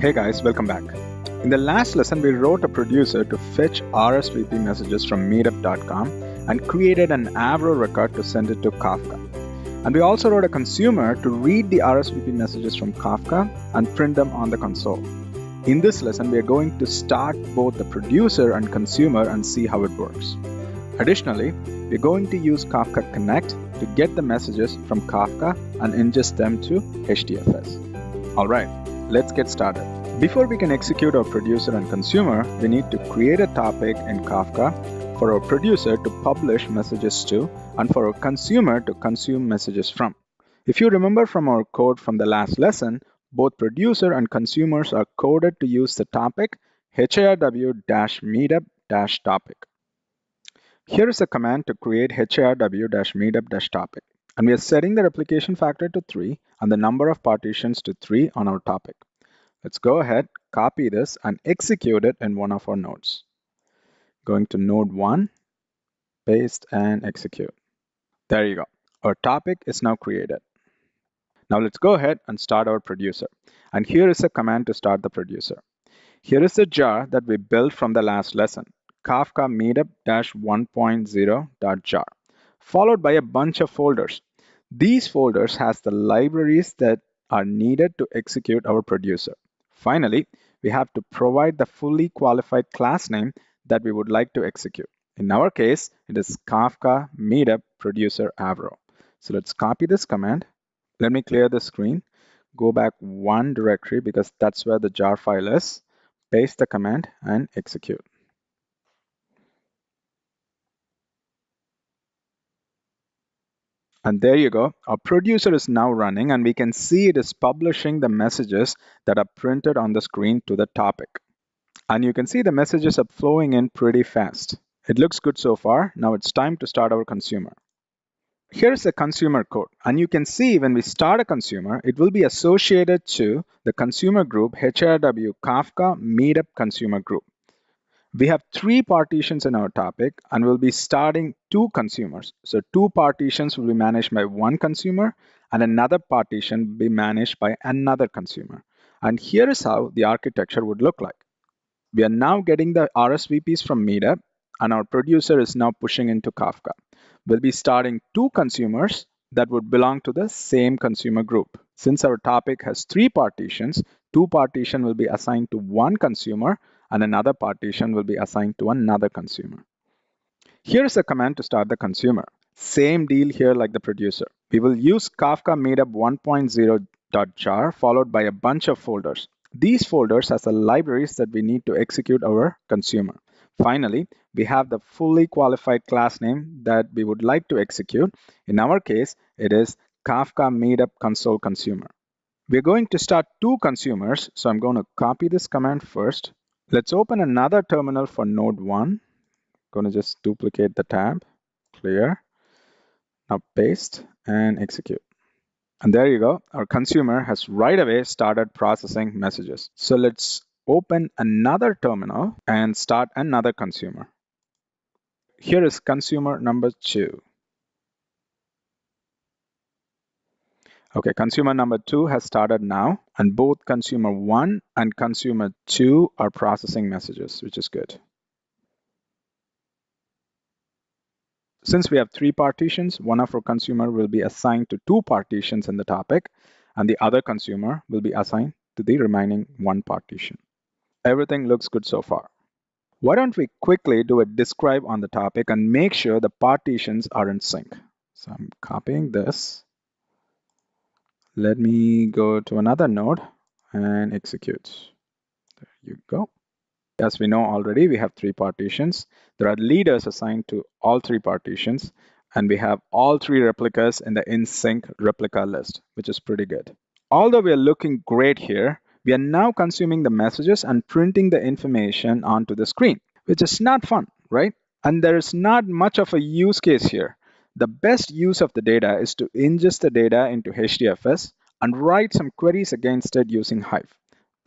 Hey guys, welcome back. In the last lesson, we wrote a producer to fetch RSVP messages from meetup.com and created an Avro record to send it to Kafka. And we also wrote a consumer to read the RSVP messages from Kafka and print them on the console. In this lesson, we are going to start both the producer and consumer and see how it works. Additionally, we're going to use Kafka Connect to get the messages from Kafka and ingest them to HDFS. Alright, let's get started. Before we can execute our producer and consumer, we need to create a topic in Kafka for our producer to publish messages to and for our consumer to consume messages from. If you remember from our code from the last lesson, both producer and consumers are coded to use the topic hirw-meetup-topic. Here is a command to create hirw-meetup-topic, and we are setting the replication factor to 3 and the number of partitions to 3 on our topic. Let's go ahead, copy this, and execute it in one of our nodes. Going to node 1, paste, and execute. There you go. Our topic is now created. Now let's go ahead and start our producer. And here is a command to start the producer. Here is the jar that we built from the last lesson, Kafka meetup-1.0.jar, followed by a bunch of folders. These folders has the libraries that are needed to execute our producer. Finally, we have to provide the fully qualified class name that we would like to execute. In our case, it is Kafka Meetup Producer Avro. So let's copy this command. Let me clear the screen. Go back one directory because that's where the jar file is. Paste the command and execute. And there you go. Our producer is now running and we can see it is publishing the messages that are printed on the screen to the topic. And you can see the messages are flowing in pretty fast. It looks good so far. Now it's time to start our consumer. Here's the consumer code. And you can see when we start a consumer, it will be associated to the consumer group HRW Kafka Meetup Consumer Group. We have 3 partitions in our topic and we'll be starting 2 consumers. So 2 partitions will be managed by one consumer and another partition will be managed by another consumer. And here is how the architecture would look like. We are now getting the RSVPs from Meetup and our producer is now pushing into Kafka. We'll be starting 2 consumers that would belong to the same consumer group. Since our topic has 3 partitions, 2 partitions will be assigned to one consumer and another partition will be assigned to another consumer. Here is a command to start the consumer. Same deal here like the producer. We will use Kafka Meetup 1.0.jar followed by a bunch of folders. These folders has the libraries that we need to execute our consumer. Finally, we have the fully qualified class name that we would like to execute. In our case, it is Kafka Meetup Console Consumer. We're going to start 2 consumers, so I'm going to copy this command first. Let's open another terminal for node 1. Going to just duplicate the tab, clear. Now paste and execute. And there you go. Our consumer has right away started processing messages. So let's open another terminal and start another consumer. Here is consumer number 2. Okay, consumer number 2 has started now, and both consumer 1 and consumer 2 are processing messages, which is good. Since we have 3 partitions, one of our consumer will be assigned to 2 partitions in the topic, and the other consumer will be assigned to the remaining 1 partition. Everything looks good so far. Why don't we quickly do a describe on the topic and make sure the partitions are in sync. So I'm copying this. Let me go to another node and execute. There you go. As we know already, we have 3 partitions. There are leaders assigned to all 3 partitions, and we have all 3 replicas in the in-sync replica list, which is pretty good. Although we are looking great here, we are now consuming the messages and printing the information onto the screen, which is not fun, right? And there is not much of a use case here. The best use of the data is to ingest the data into HDFS and write some queries against it using Hive.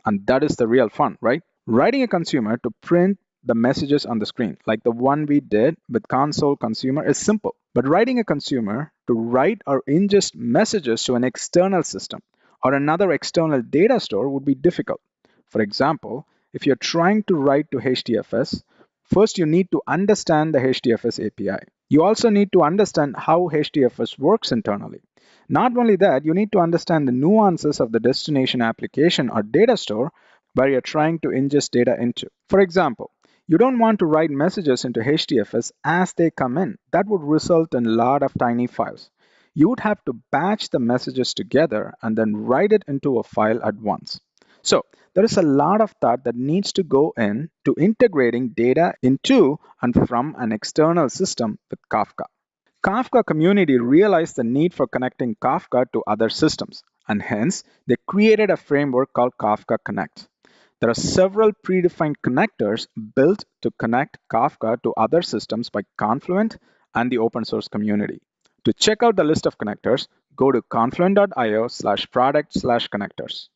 And that is the real fun, right? Writing a consumer to print the messages on the screen, like the one we did with console consumer, is simple. But writing a consumer to write or ingest messages to an external system or another external data store would be difficult. For example, if you're trying to write to HDFS, first you need to understand the HDFS API. You also need to understand how HDFS works internally. Not only that, you need to understand the nuances of the destination application or data store where you're trying to ingest data into. For example, you don't want to write messages into HDFS as they come in. That would result in a lot of tiny files. You would have to batch the messages together and then write it into a file at once. So there is a lot of thought that needs to go in to integrating data into and from an external system with Kafka. Kafka community realized the need for connecting Kafka to other systems, and hence they created a framework called Kafka Connect. There are several predefined connectors built to connect Kafka to other systems by Confluent and the open source community. To check out the list of connectors, go to confluent.io/product/connectors.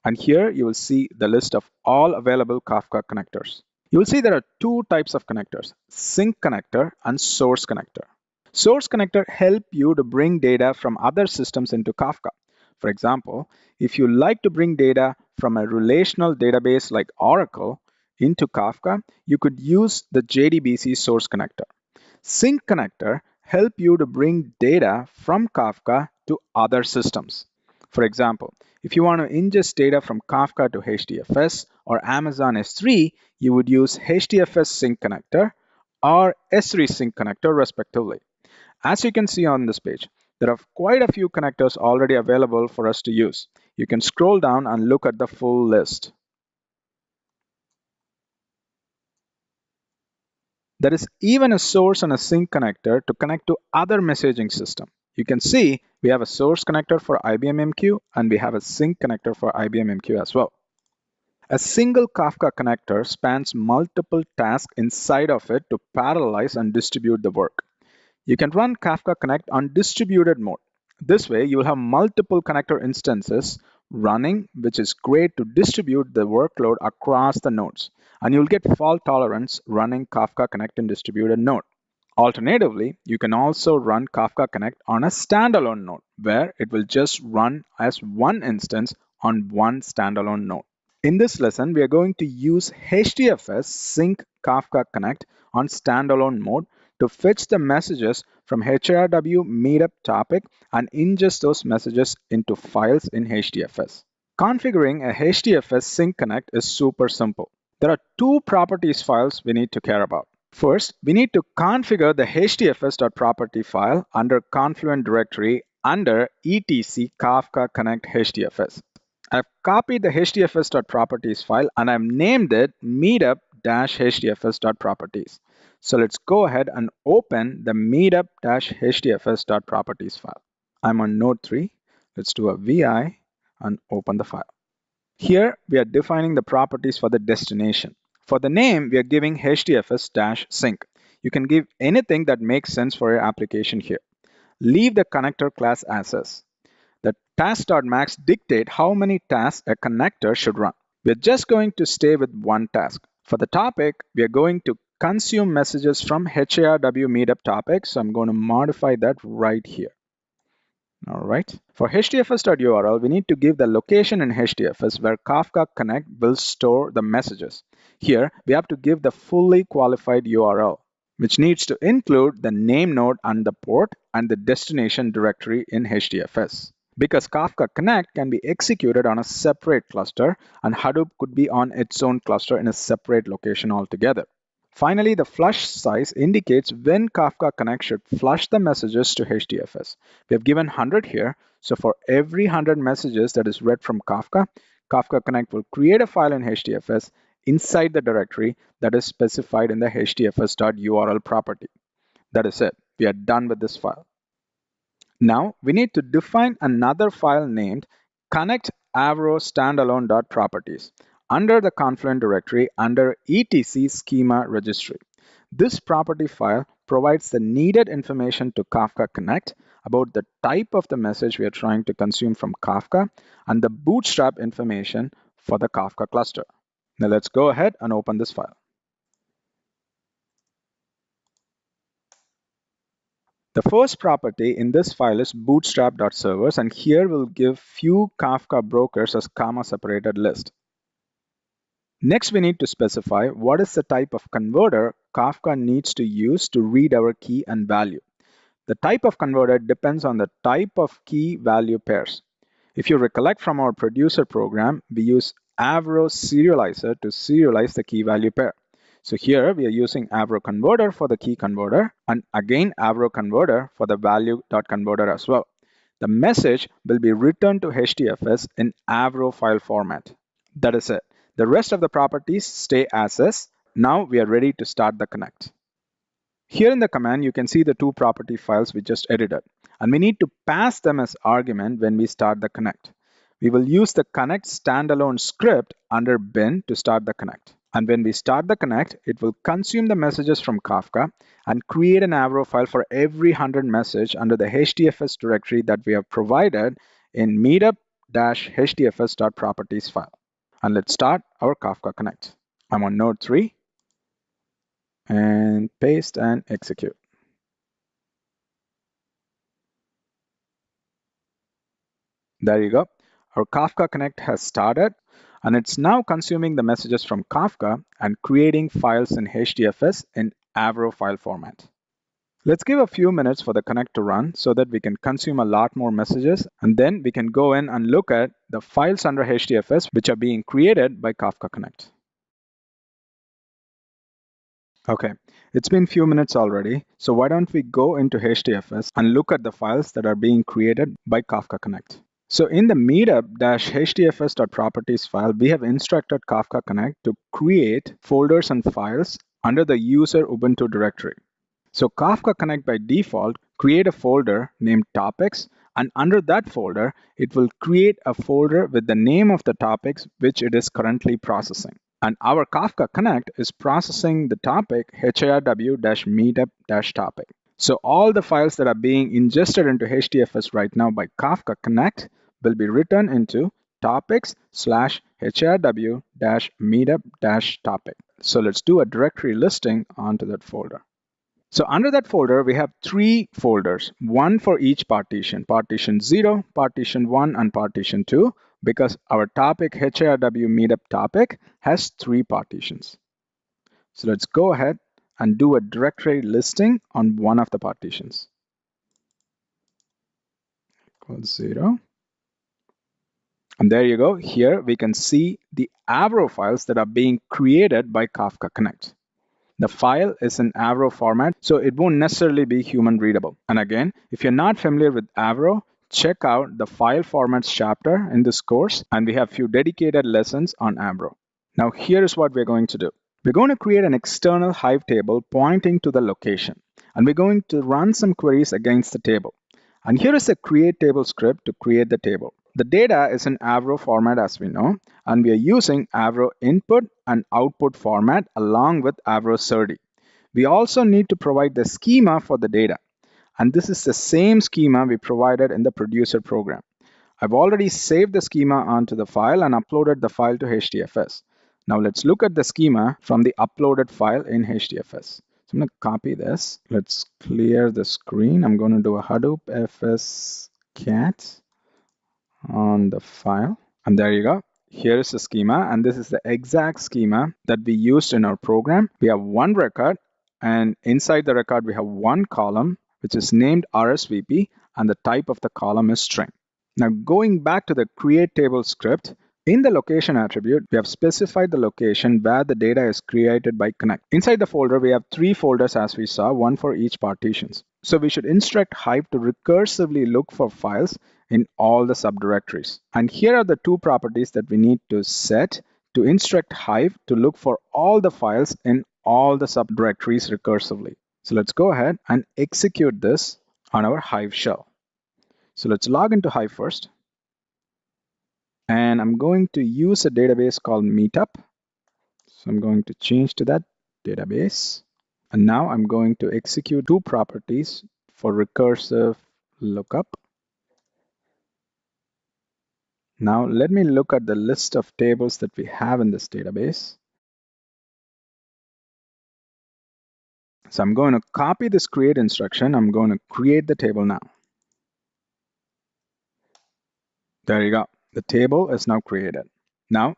And here you will see the list of all available Kafka connectors. You will see there are two types of connectors, sync connector and source connector. Source connector help you to bring data from other systems into Kafka. For example, if you like to bring data from a relational database like Oracle into Kafka, you could use the JDBC source connector. Sync connector help you to bring data from Kafka to other systems. For example, if you want to ingest data from Kafka to HDFS or Amazon S3, you would use HDFS sync connector or S3 sync connector respectively. As you can see on this page, there are quite a few connectors already available for us to use. You can scroll down and look at the full list. There is even a source and a sync connector to connect to other messaging system. You can see we have a source connector for IBM MQ and we have a sync connector for IBM MQ as well. A single Kafka connector spans multiple tasks inside of it to parallelize and distribute the work. You can run Kafka Connect on distributed mode. This way, you will have multiple connector instances running, which is great to distribute the workload across the nodes. And you'll get fault tolerance running Kafka Connect in distributed node. Alternatively, you can also run Kafka Connect on a standalone node, where it will just run as one instance on one standalone node. In this lesson, we are going to use HDFS Sync Kafka Connect on standalone mode to fetch the messages from HRW Meetup topic and ingest those messages into files in HDFS. Configuring a HDFS Sync Connect is super simple. There are two properties files we need to care about. First, we need to configure the hdfs.property file under Confluent directory under etc Kafka Connect HDFS. I've copied the hdfs.properties file and I've named it meetup-hdfs.properties. So let's go ahead and open the meetup-hdfs.properties file. I'm on node 3. Let's do a vi and open the file. Here we are defining the properties for the destination. For the name, we are giving hdfs-sync. You can give anything that makes sense for your application here. Leave the connector class as is. The task.max dictate how many tasks a connector should run. We're just going to stay with one task. For the topic, we are going to consume messages from HARW Meetup topic, so I'm going to modify that right here. All right. For hdfs.url, we need to give the location in HDFS where Kafka Connect will store the messages. Here, we have to give the fully qualified URL, which needs to include the name node and the port and the destination directory in HDFS. Because Kafka Connect can be executed on a separate cluster and Hadoop could be on its own cluster in a separate location altogether. Finally, the flush size indicates when Kafka Connect should flush the messages to HDFS. We have given 100 here, so for every 100 messages that is read from Kafka, Kafka Connect will create a file in HDFS inside the directory that is specified in the hdfs.url property. That is it. We are done with this file. Now we need to define another file named connect-avro-standalone.properties under the Confluent directory under etc schema registry. This property file provides the needed information to Kafka Connect about the type of the message we are trying to consume from Kafka and the bootstrap information for the Kafka cluster. Now let's go ahead and open this file. The first property in this file is bootstrap.servers, and here we'll give few Kafka brokers as comma separated list. Next, we need to specify what is the type of converter Kafka needs to use to read our key and value. The type of converter depends on the type of key value pairs. If you recollect from our producer program, we use Avro serializer to serialize the key value pair. So here we are using Avro converter for the key converter and again Avro converter for the value.converter as well. The message will be returned to HDFS in Avro file format. That is it. The rest of the properties stay as is. Now we are ready to start the connect. Here in the command, you can see the two property files we just edited, and we need to pass them as argument when we start the connect. We will use the connect standalone script under bin to start the connect. And when we start the connect, it will consume the messages from Kafka and create an Avro file for every 100 message under the HDFS directory that we have provided in meetup-hdfs.properties file. And let's start our Kafka connect. I'm on node 3 and paste and execute. There you go. Our Kafka Connect has started and it's now consuming the messages from Kafka and creating files in HDFS in Avro file format. Let's give a few minutes for the Connect to run so that we can consume a lot more messages and then we can go in and look at the files under HDFS which are being created by Kafka Connect. Okay, it's been a few minutes already, so why don't we go into HDFS and look at the files that are being created by Kafka Connect. So in the meetup-hdfs.properties file, we have instructed Kafka Connect to create folders and files under the user Ubuntu directory. So Kafka Connect by default create a folder named topics, and under that folder, it will create a folder with the name of the topics which it is currently processing. And our Kafka Connect is processing the topic hirw-meetup-topic. So all the files that are being ingested into HDFS right now by Kafka Connect will be written into topics/hirw-meetup-topic. So let's do a directory listing onto that folder. So under that folder, we have three folders, one for each partition, partition 0, partition 1, and partition 2, because our topic hirw meetup topic has three partitions. So let's go ahead and do a directory listing on one of the partitions. Equals 0. And there you go. Here we can see the Avro files that are being created by Kafka Connect. The file is in Avro format, so it won't necessarily be human readable. And again, if you're not familiar with Avro, check out the file formats chapter in this course, and we have few dedicated lessons on Avro. Now here's what we're going to do. We're going to create an external Hive table pointing to the location, and we're going to run some queries against the table. And here is a create table script to create the table. The data is in Avro format as we know, and we are using Avro input and output format along with Avro SERDI. We also need to provide the schema for the data, and this is the same schema we provided in the producer program. I've already saved the schema onto the file and uploaded the file to HDFS. Now let's look at the schema from the uploaded file in HDFS. So I'm going to copy this. Let's clear the screen. I'm going to do a Hadoop fs cat on the file. And there you go. Here is the schema, and this is the exact schema that we used in our program. We have one record, and inside the record, we have one column, which is named RSVP, and the type of the column is string. Now, going back to the create table script, in the location attribute, we have specified the location where the data is created by Connect. Inside the folder, we have three folders as we saw, one for each partitions. So we should instruct Hive to recursively look for files in all the subdirectories. And here are the two properties that we need to set to instruct Hive to look for all the files in all the subdirectories recursively. So let's go ahead and execute this on our Hive shell. So let's log into Hive first. And I'm going to use a database called Meetup. So I'm going to change to that database. And now I'm going to execute two properties for recursive lookup. Now let me look at the list of tables that we have in this database. So I'm going to copy this create instruction. I'm going to create the table now. There you go. The table is now created. Now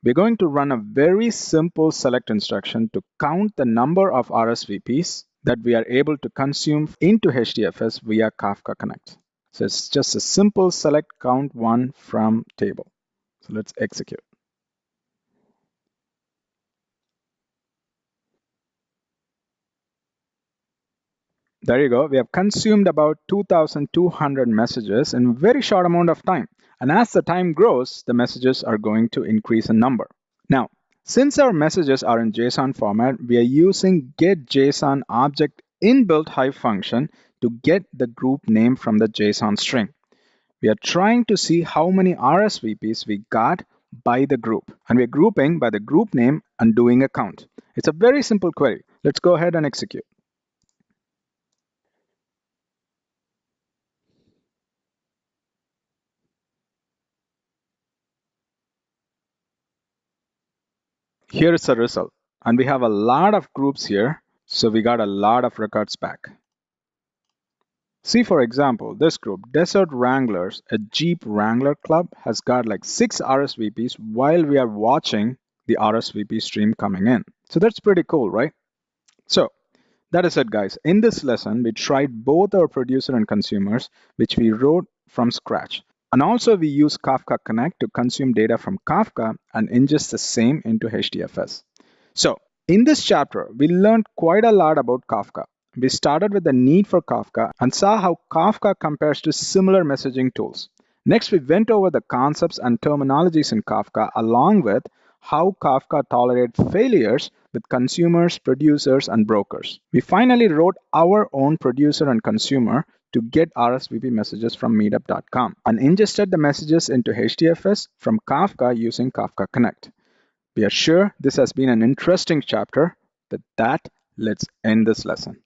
We're going to run a very simple select instruction to count the number of RSVPs that we are able to consume into HDFS via Kafka Connect. So it's just a simple select count one from table. So let's execute. There you go. We have consumed about 2,200 messages in a very short amount of time. And as the time grows, the messages are going to increase in number. Now, since our messages are in JSON format, we are using getJSON object inbuilt Hive function to get the group name from the JSON string. We are trying to see how many RSVPs we got by the group. And we're grouping by the group name and doing a count. It's a very simple query. Let's go ahead and execute. Here is the result. And we have a lot of groups here. So we got a lot of records back. See, for example, this group, Desert Wranglers, a Jeep Wrangler club, has got like 6 RSVPs while we are watching the RSVP stream coming in. So that's pretty cool, right? So that is it, guys. In this lesson, we tried both our producer and consumers, which we wrote from scratch. And also we use Kafka Connect to consume data from Kafka and ingest the same into HDFS. So in this chapter, we learned quite a lot about Kafka. We started with the need for Kafka and saw how Kafka compares to similar messaging tools. Next, we went over the concepts and terminologies in Kafka along with how Kafka tolerates failures with consumers, producers, and brokers. We finally wrote our own producer and consumer to get RSVP messages from Meetup.com and ingested the messages into HDFS from Kafka using Kafka Connect. We are sure this has been an interesting chapter. With that, let's end this lesson.